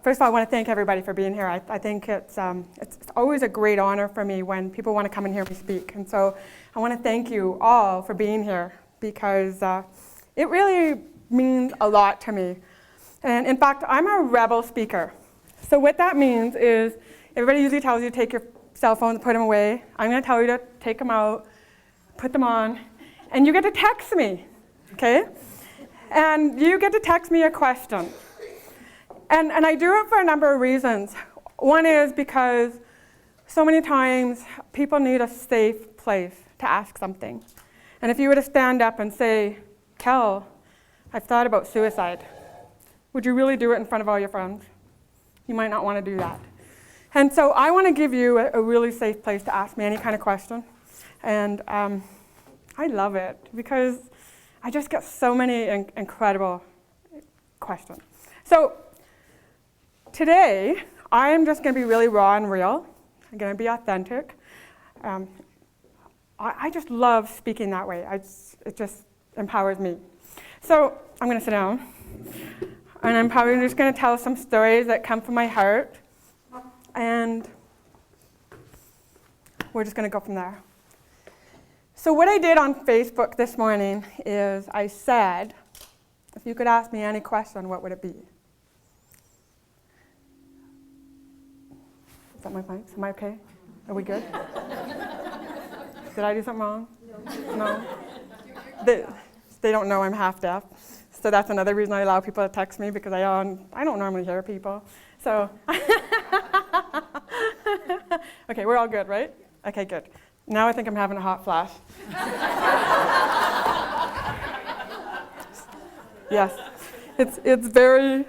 First of all, I want to thank everybody for being here. I think it's always a great honor for me when people want to come and hear me speak. And so I want to thank you all for being here because it really means a lot to me. And in fact, I'm a rebel speaker. So what that means is everybody usually tells you to take your cell phones, put them away. I'm going to tell you to take them out, put them on, and you get to text me, okay? And you get to text me a question. And I do it for a number of reasons. One is because so many times people need a safe place to ask something. And if you were to stand up and say, Kel, I've thought about suicide, would you really do it in front of all your friends? You might not want to do that. And so I want to give you a really safe place to ask me any kind of question. And I love it because I just get so many incredible questions. So today, I am just going to be really raw and real. I'm going to be authentic. I just love speaking that way. It just empowers me. So I'm going to sit down. And I'm probably just going to tell some stories that come from my heart. And we're just going to go from there. So what I did on Facebook this morning is I said, if you could ask me any question, what would it be? Is that my mic? Am I okay? Are we good? Did I do something wrong? No? They don't know I'm half deaf. So that's another reason I allow people to text me because I don't normally hear people. So, okay, we're all good, right? Okay, good. Now I think I'm having a hot flash. Yes, it's very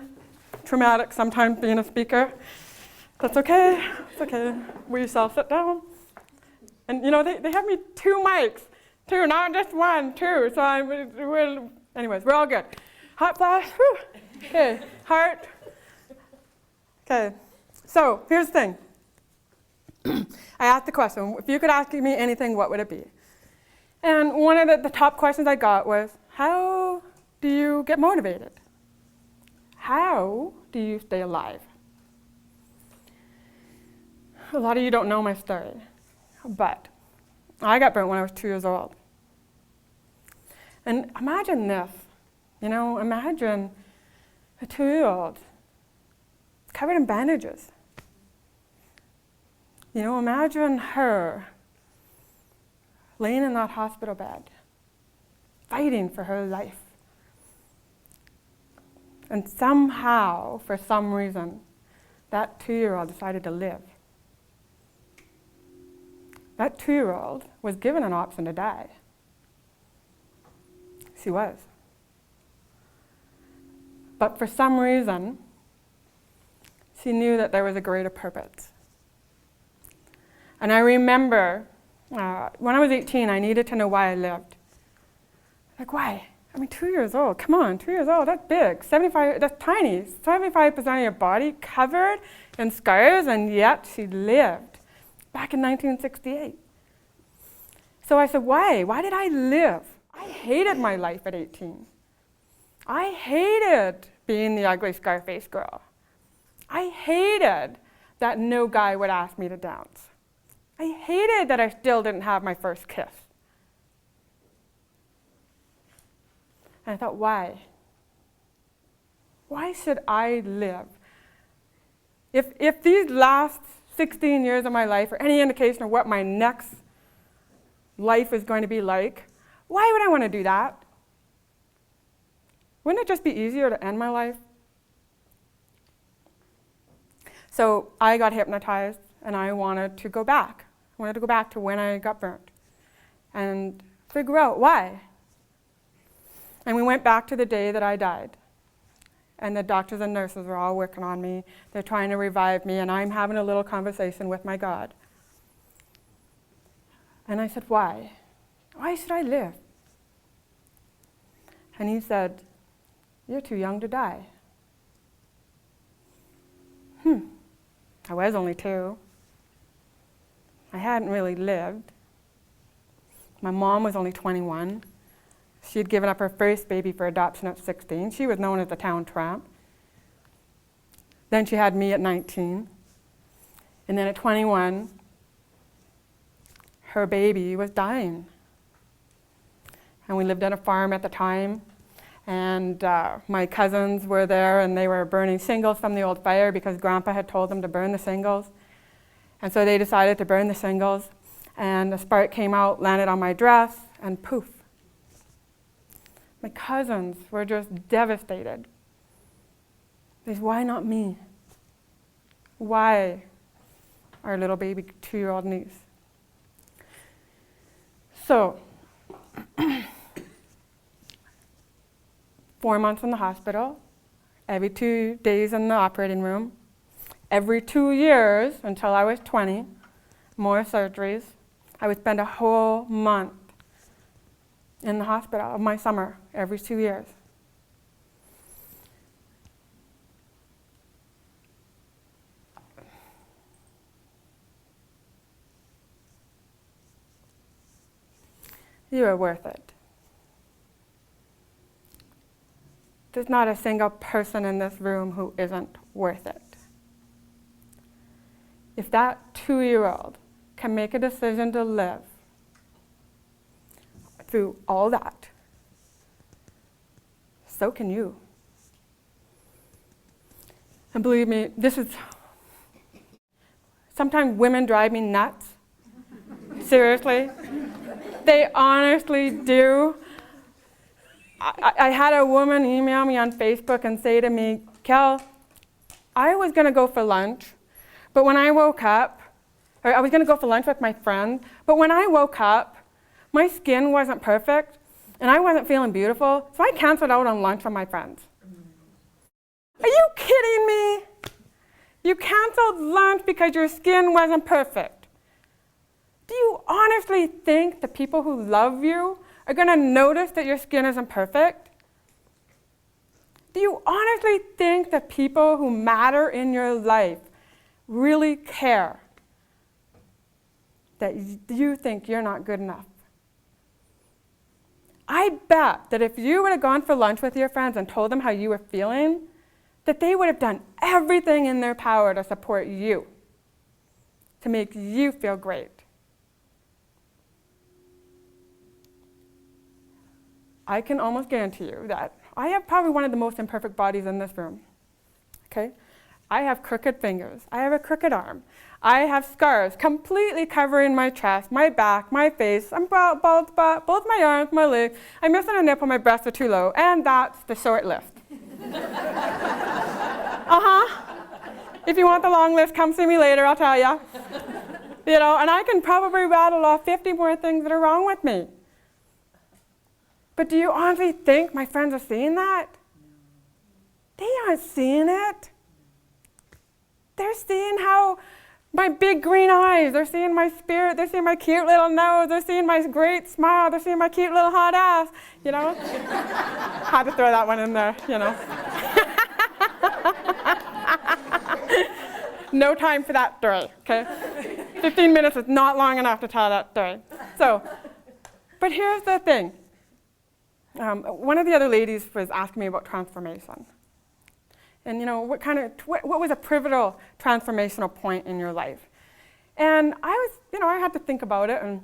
traumatic sometimes being a speaker. That's okay, it's okay. We shall sit down. And you know, they have me 2 mics. 2, not just 1, 2. So anyways, we're all good. Hot flash, whew. Okay, heart. Okay, so here's the thing. I asked the question, if you could ask me anything, what would it be? And one of the top questions I got was, how do you get motivated? How do you stay alive? A lot of you don't know my story, but I got burnt when I was 2 years old. And imagine this, imagine a 2-year-old covered in bandages. Imagine her laying in that hospital bed, fighting for her life. And somehow, for some reason, that 2-year-old decided to live. That 2-year-old was given an option to die. She was. But for some reason, she knew that there was a greater purpose. And I remember when I was 18, I needed to know why I lived. Like, why? 2 years old, come on, 2 years old, that's big. 75, that's tiny. 75% of your body covered in scars, and yet she lived back in 1968. So I said, why? Why did I live? I hated my life at 18. I hated being the ugly scar-faced girl. I hated that no guy would ask me to dance. I hated that I still didn't have my first kiss. And I thought, why? Why should I live? If these last 16 years of my life are any indication of what my next life is going to be like, why would I want to do that? Wouldn't it just be easier to end my life? So I got hypnotized, and I wanted to go back. I wanted to go back to when I got burnt and figure out why. And we went back to the day that I died. And the doctors and nurses were all working on me. They're trying to revive me, and I'm having a little conversation with my God. And I said, why? Why should I live? And he said, you're too young to die. I was only 2. I hadn't really lived. My mom was only 21. She had given up her first baby for adoption at 16. She was known as the town tramp. Then she had me at 19. And then at 21, her baby was dying. And we lived on a farm at the time. And my cousins were there, and they were burning shingles from the old fire because Grandpa had told them to burn the shingles. And so they decided to burn the shingles. And a spark came out, landed on my dress, and poof. My cousins were just devastated. They said, why not me? Why our little baby 2-year-old niece? So, 4 months in the hospital, every 2 days in the operating room, every 2 years until I was 20, more surgeries. I would spend a whole month in the hospital of my summer every 2 years. You are worth it. There's not a single person in this room who isn't worth it. If that 2-year-old can make a decision to live through all that, so can you. And believe me, sometimes women drive me nuts. Seriously. They honestly do. I had a woman email me on Facebook and say to me, Kel, I was going to go for lunch, but when I woke up, or I was going to go for lunch with my friend, but when I woke up, my skin wasn't perfect, and I wasn't feeling beautiful, so I canceled out on lunch with my friends. Are you kidding me? You canceled lunch because your skin wasn't perfect. Do you honestly think the people who love you are going to notice that your skin isn't perfect? Do you honestly think the people who matter in your life really care that you think you're not good enough? I bet that if you would have gone for lunch with your friends and told them how you were feeling, that they would have done everything in their power to support you, to make you feel great. I can almost guarantee you that I have probably one of the most imperfect bodies in this room. Okay? I have crooked fingers. I have a crooked arm. I have scars completely covering my chest, my back, my face. I'm bald spot, both my arms, my legs. I'm missing a nipple, my breasts are too low. And that's the short list. If you want the long list, come see me later, I'll tell you. And I can probably rattle off 50 more things that are wrong with me. But do you honestly think my friends are seeing that? They aren't seeing it. They're seeing how my big green eyes, they're seeing my spirit, they're seeing my cute little nose, they're seeing my great smile, they're seeing my cute little hot ass, Had to throw that one in there, No time for that story, okay? 15 minutes is not long enough to tell that story. But here's the thing. One of the other ladies was asking me about transformation. And what was a pivotal transformational point in your life? And I had to think about it, and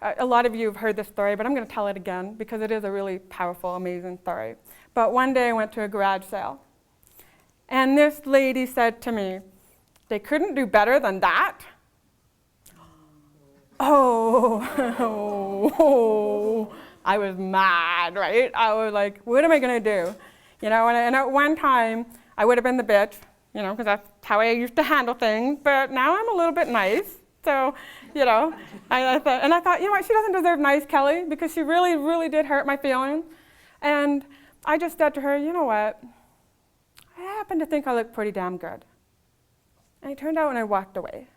a lot of you have heard this story, but I'm going to tell it again because it is a really powerful, amazing story. But one day I went to a garage sale, and this lady said to me, "They couldn't do better than that." Oh, I was mad, right? I was like, what am I going to do? And at one time, I would have been the bitch, because that's how I used to handle things. But now I'm a little bit nice. So, I thought, what, she doesn't deserve nice, Kelly, because she really, really did hurt my feelings. And I just said to her, you know what? I happen to think I look pretty damn good. And it turned out when I walked away.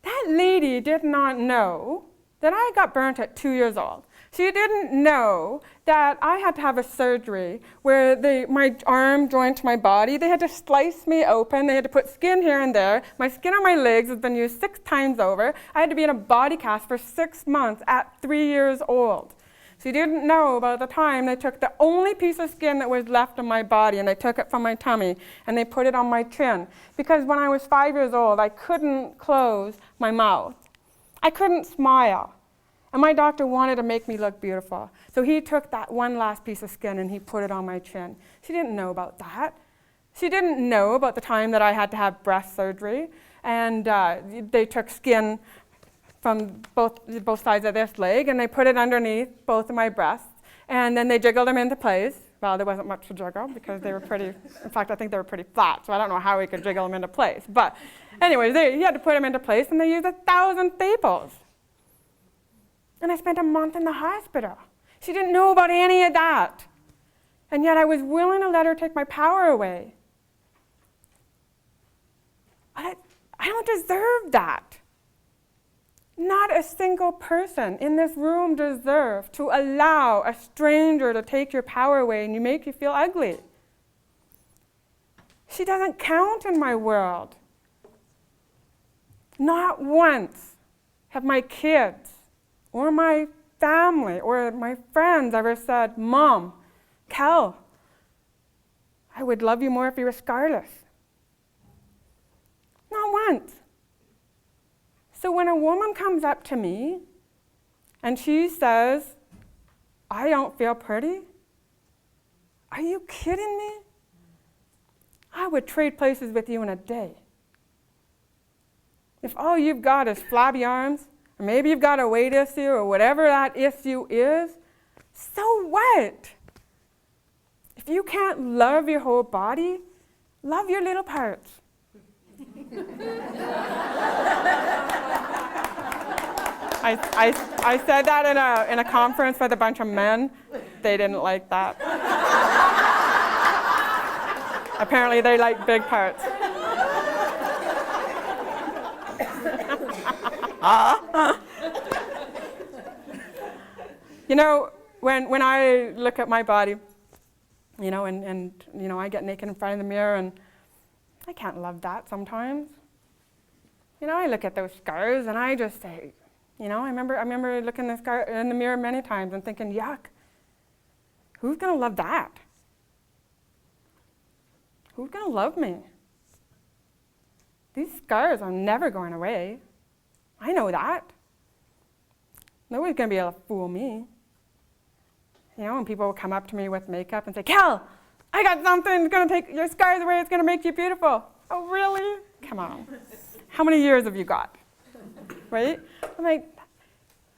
That lady did not know that I got burnt at 2 years old. She didn't know that I had to have a surgery where my arm joined to my body. They had to slice me open. They had to put skin here and there. My skin on my legs has been used 6 times over. I had to be in a body cast for 6 months at 3 years old. She didn't know about the time they took the only piece of skin that was left in my body, and they took it from my tummy, and they put it on my chin. Because when I was 5 years old, I couldn't close my mouth. I couldn't smile. And my doctor wanted to make me look beautiful. So he took that one last piece of skin and he put it on my chin. She didn't know about that. She didn't know about the time that I had to have breast surgery. And they took skin from both sides of this leg and they put it underneath both of my breasts. And then they jiggled them into place. Well, there wasn't much to jiggle because they were pretty, in fact, I think they were pretty flat. So I don't know how we could jiggle them into place. But anyways, he had to put them into place and they used 1,000 staples. And I spent a month in the hospital. She didn't know about any of that. And yet I was willing to let her take my power away. I don't deserve that. Not a single person in this room deserves to allow a stranger to take your power away and you make you feel ugly. She doesn't count in my world. Not once have my kids or my family or my friends ever said, "Mom, Cal, I would love you more if you were scarless." Not once. So when a woman comes up to me and she says, "I don't feel pretty," are you kidding me? I would trade places with you in a day. If all you've got is flabby arms, or maybe you've got a weight issue or whatever that issue is, so what? If you can't love your whole body, love your little parts. I said that in a conference with a bunch of men. They didn't like that. Apparently they like big parts. You know, when I look at my body, you know, and you know, I get naked in front of the mirror and I can't love that sometimes. You know, I look at those scars and I just say, you know, I remember looking in the mirror many times and thinking, yuck, who's going to love that? Who's going to love me? These scars are never going away. I know that. Nobody's going to be able to fool me. You know, when people will come up to me with makeup and say, "Cal, I got something that's going to take your scars away. It's going to make you beautiful." Oh, really? Come on. How many years have you got? Right? I'm like,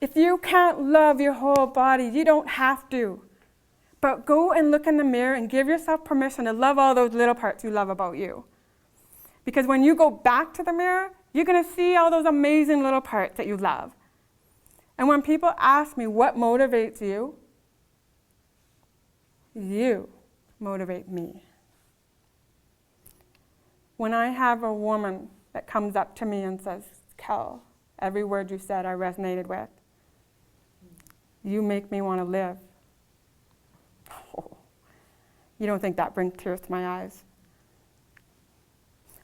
if you can't love your whole body, you don't have to. But go and look in the mirror and give yourself permission to love all those little parts you love about you. Because when you go back to the mirror, you're going to see all those amazing little parts that you love. And when people ask me what motivates you, you motivate me. When I have a woman that comes up to me and says, "Cal, every word you said I resonated with. You make me want to live." Oh, you don't think that brings tears to my eyes?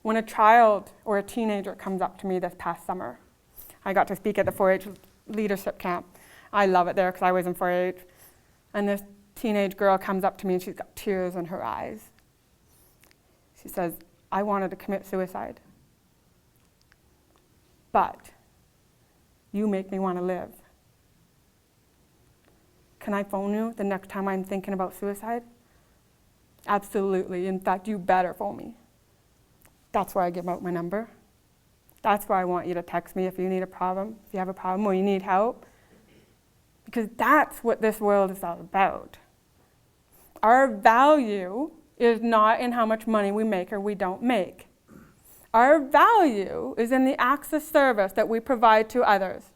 When a child or a teenager comes up to me this past summer, I got to speak at the 4-H leadership camp. I love it there because I was in 4-H. And this teenage girl comes up to me and she's got tears in her eyes. She says, "I wanted to commit suicide, but you make me want to live. Can I phone you the next time I'm thinking about suicide?" Absolutely. In fact, you better phone me. That's why I give out my number. That's why I want you to text me if you need a problem, if you have a problem or you need help. Because that's what this world is all about. Our value is not in how much money we make or we don't make. Our value is in the acts of service that we provide to others.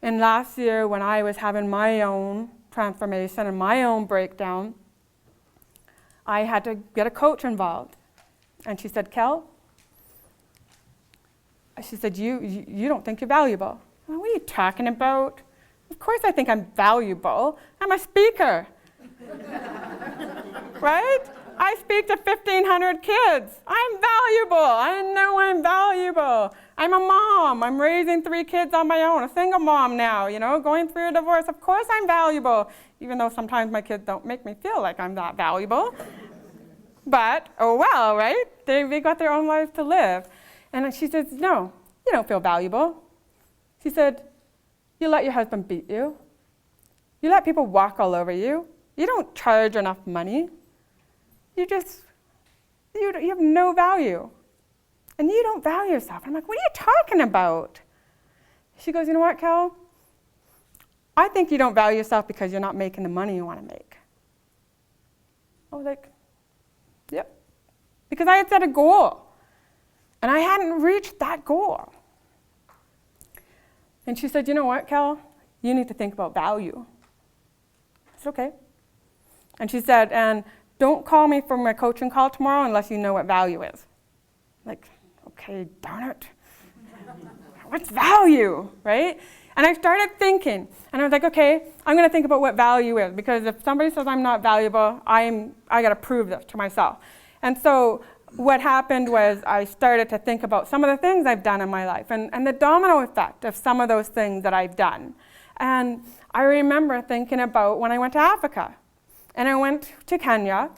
And last year, when I was having my own transformation and my own breakdown, I had to get a coach involved. And she said, "Kel," she said, you don't think you're valuable." Well, what are you talking about? Of course I think I'm valuable. I'm a speaker. Right? I speak to 1,500 kids. I'm valuable. I know I'm valuable. I'm a mom. I'm raising 3 kids on my own, a single mom now, going through a divorce. Of course I'm valuable, even though sometimes my kids don't make me feel like I'm that valuable. But, oh well, right? They got their own lives to live. And she says, no, you don't feel valuable. She said, you let your husband beat you. You let people walk all over you. You don't charge enough money. You have no value. And you don't value yourself. And I'm like, what are you talking about? She goes, you know what, Cal? I think you don't value yourself because you're not making the money you want to make. I was like, yep. Because I had set a goal. And I hadn't reached that goal. And she said, you know what, Cal? You need to think about value. I said, okay. And she said, and don't call me for my coaching call tomorrow unless you know what value is. Like, okay, darn it. What's value, right? And I started thinking, and I was like, okay, I'm going to think about what value is, because if somebody says I'm not valuable, I got to prove this to myself. And so what happened was I started to think about some of the things I've done in my life and the domino effect of some of those things that I've done. And I remember thinking about when I went to Africa. And I went to Kenya,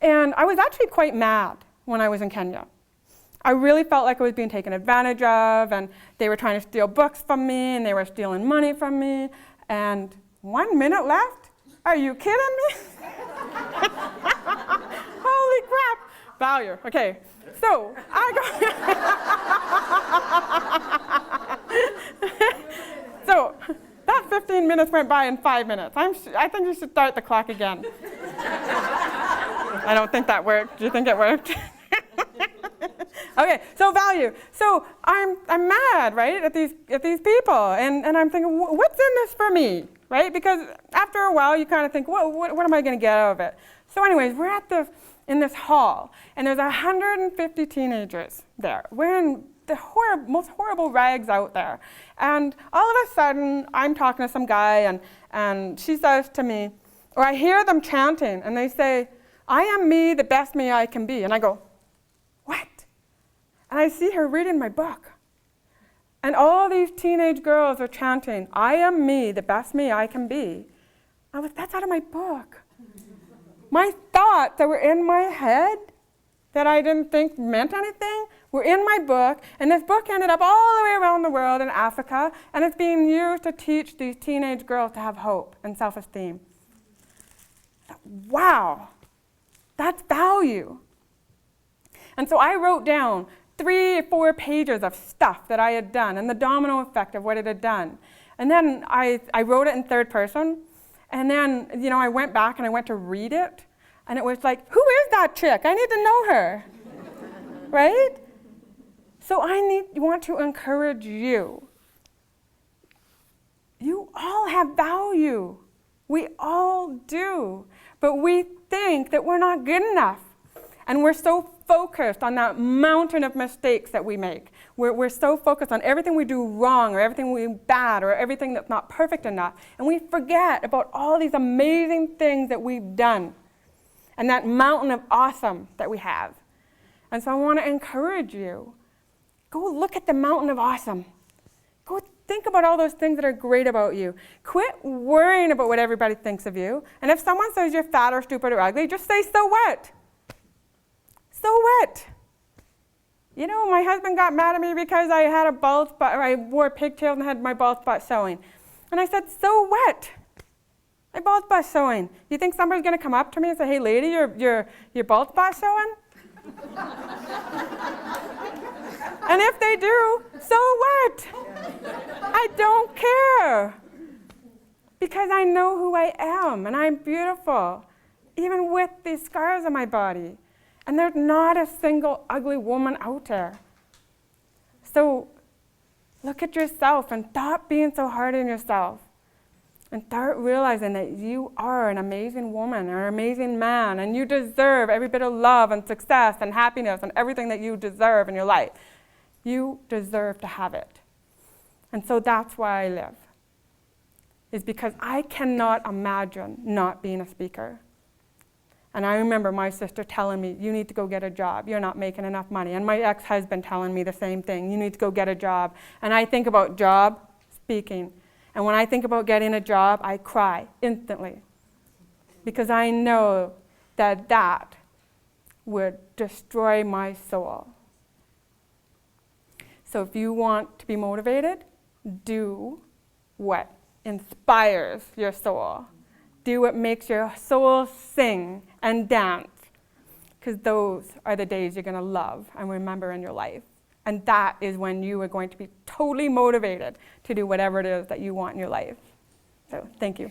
and I was actually quite mad when I was in Kenya. I really felt like I was being taken advantage of, and they were trying to steal books from me, and they were stealing money from me. And 1 minute left? Are you kidding me? Holy crap. Value. Okay. So I go. So that 15 minutes went by in 5 minutes. I think you should start the clock again. I don't think that worked. Do you think it worked? Okay, so value. So I'm mad, right, at these people, and I'm thinking, what's in this for me, right? Because after a while, you kind of think, what am I going to get out of it? So anyways, we're in this hall, and there's 150 teenagers there, wearing the most horrible rags out there. And all of a sudden, I'm talking to some guy, and she says to me, or I hear them chanting, and they say, I am me, the best me I can be. And I go, what? And I see her reading my book. And all these teenage girls are chanting, I am me, the best me I can be. I was, that's out of my book. My thoughts that were in my head that I didn't think meant anything were in my book, and this book ended up all the way around the world in Africa, and it's being used to teach these teenage girls to have hope and self-esteem. Wow, that's value. And so I wrote down 3 or 4 pages of stuff that I had done and the domino effect of what it had done. And then I wrote it in third person, and then I went back and I went to read it, and it was like, who is that chick? I need to know her, right? So I want to encourage you. You all have value. We all do. But we think that we're not good enough. And we're so focused on that mountain of mistakes that we make. We're so focused on everything we do wrong, or everything we do bad, or everything that's not perfect enough. And we forget about all these amazing things that we've done, and that mountain of awesome that we have. And so I want to encourage you. Go look at the mountain of awesome. Go think about all those things that are great about you. Quit worrying about what everybody thinks of you. And if someone says you're fat or stupid or ugly, just say, so what? So what? My husband got mad at me because I had a bald spot, or I wore pigtails and had my bald spot sewing. And I said, so what? My bald spot sewing. You think somebody's going to come up to me and say, hey, lady, your bald spot sewing? And if they do, so what? I don't care. Because I know who I am, and I'm beautiful, even with these scars on my body. And there's not a single ugly woman out there. So look at yourself and stop being so hard on yourself. And start realizing that you are an amazing woman or an amazing man, and you deserve every bit of love and success and happiness and everything that you deserve in your life. You deserve to have it. And so that's why I live, is because I cannot imagine not being a speaker. And I remember my sister telling me, you need to go get a job. You're not making enough money. And my ex-husband telling me the same thing. You need to go get a job. And I think about job speaking. And when I think about getting a job, I cry instantly. Because I know that that would destroy my soul. So if you want to be motivated, do what inspires your soul. Do what makes your soul sing and dance, because those are the days you're going to love and remember in your life. And that is when you are going to be totally motivated to do whatever it is that you want in your life. So, thank you.